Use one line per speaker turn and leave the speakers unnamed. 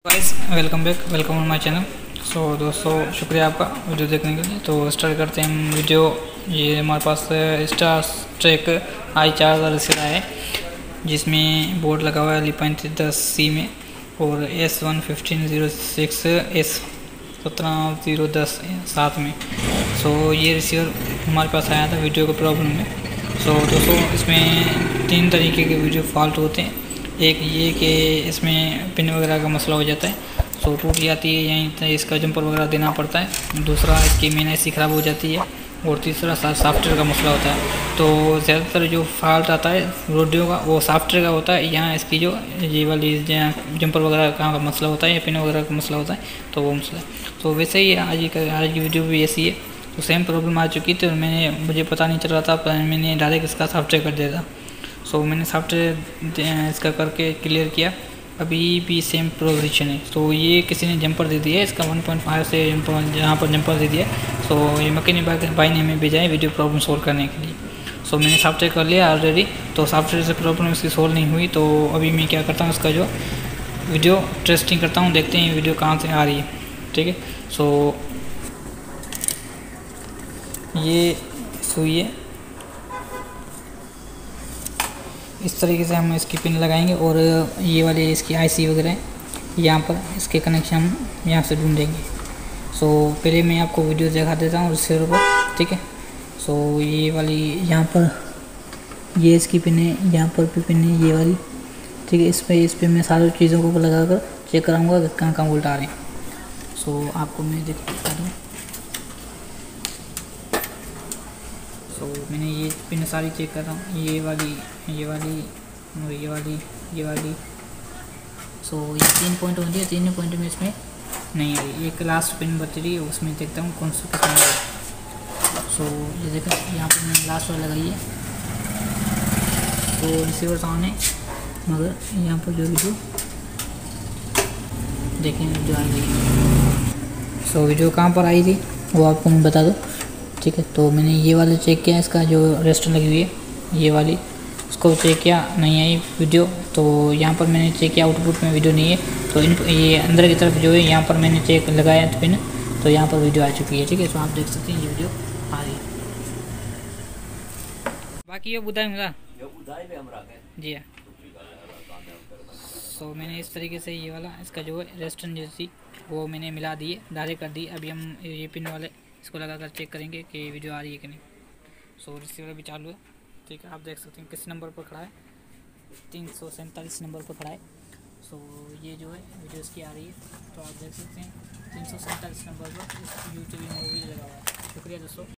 Guys welcome back, welcome on my channel. दोस्तों शुक्रिया आपका वीडियो देखने के लिए। तो स्टार्ट करते हैं हम वीडियो। ये हमारे पास स्टार ट्रेक i4 रिसीवर है, जिसमें बोर्ड लगा हुआ है Li-10C में और S11506S17010 साथ में। ये रिसीवर हमारे पास आया था वीडियो का प्रॉब्लम में। दोस्तों इसमें 3 तरीके के वीडियो फॉल्ट होते हैं। एक ये कि इसमें पिन वगैरह का मसला हो जाता है, टूट जाती है, यहीं इसका जंपर वगैरह देना पड़ता है। दूसरा इसकी मेन ऐसी ख़राब हो जाती है और तीसरा सॉफ्टवेयर का मसला होता है। तो ज़्यादातर जो फॉल्ट आता है वीडियो का वो सॉफ्टवेयर का होता है। यहाँ इसकी जो ये वाली जंपर वगैरह का मसला होता है या पिन वगैरह का मसला होता है, तो वो मसला है। तो वैसे ही आज की वीडियो भी ऐसी है। तो सेम प्रॉब्लम आ चुकी थी और मुझे पता नहीं चल रहा था, पर मैंने डायरेक्ट इसका सॉफ्टवेयर कर दिया था। मैंने सॉफ्टवेयर इसका करके क्लियर किया, अभी भी सेम पोजीशन है। ये किसी ने जंपर दे दिया है इसका 1.5 से जहाँ पर जंपर दे दिया। ये मैकेनिक भाई ने हमें भेजा है वीडियो प्रॉब्लम सोल्व करने के लिए। मैंने सॉफ्टवेयर कर लिया ऑलरेडी। तो सॉफ्टवेयर से प्रॉब्लम इसकी सोल्व नहीं हुई, तो अभी मैं क्या करता हूँ, इसका जो वीडियो टेस्टिंग करता हूँ, देखते हैं वीडियो कहाँ से आ रही है। ठीक है, ये सुई है, इस तरीके से हम इसकी पिन लगाएंगे और ये वाली इसकी आईसी वगैरह यहाँ पर इसके कनेक्शन हम यहाँ से ढूंढेंगे। पहले मैं आपको वीडियो दिखा देता हूँ रिसीवर पर। ठीक है, ये वाली यहाँ पर ये इसकी पिन है, यहाँ पर भी पिन है ये वाली। ठीक है, इस पर मैं सारी चीज़ों को लगा कर चेक कराऊँगा कि कहाँ कहाँ उल्टा आ रहे हैं। आपको मैं दिखा दूँ। मैंने ये पिन सारी चेक कर रहा हूँ, ये वाली और ये वाली। ये 3 पॉइंट होती है, 3 पॉइंट में इसमें नहीं आई। एक लास्ट पिन बच रही है, उसमें देखता हूँ कौन सा कितना है। ये देखो यहाँ पर मैंने लास्ट वाला लगाई है, रिसीवर ऑन है, मगर यहाँ पर जो वीडियो देखें जो आ रही है। वीडियो कहाँ पर आई थी वो आपको मैं बता दूँ। ठीक है, तो मैंने ये वाला चेक किया, इसका जो रेस्टर लगी हुई है ये वाली, उसको चेक किया, नहीं आई वीडियो। तो यहाँ पर मैंने चेक किया, आउटपुट में वीडियो नहीं है। तो ये अंदर की तरफ जो है यहाँ पर मैंने चेक लगाया तो पिन, तो यहाँ पर वीडियो आ चुकी है। ठीक है, तो आप देख सकते हैं ये वीडियो आ रही है। बाकी ये बुधाई मिला जी हाँ। मैंने इस तरीके से ये वाला इसका जो है रेस्टर जैसी वो मैंने मिला दी है, डायरेक्ट कर दी। अभी हम ये पिन वाले इसको लगाकर चेक करेंगे कि वीडियो आ रही है कि नहीं। रिसीवर भी चालू है। ठीक है, आप देख सकते हैं किस नंबर पर खड़ा है, 347 नंबर पर खड़ा है। ये जो है वीडियो इसकी आ रही है, तो आप देख सकते हैं 347 नंबर पर यूट्यूब मूवी लगा हुआ है। शुक्रिया दोस्तों।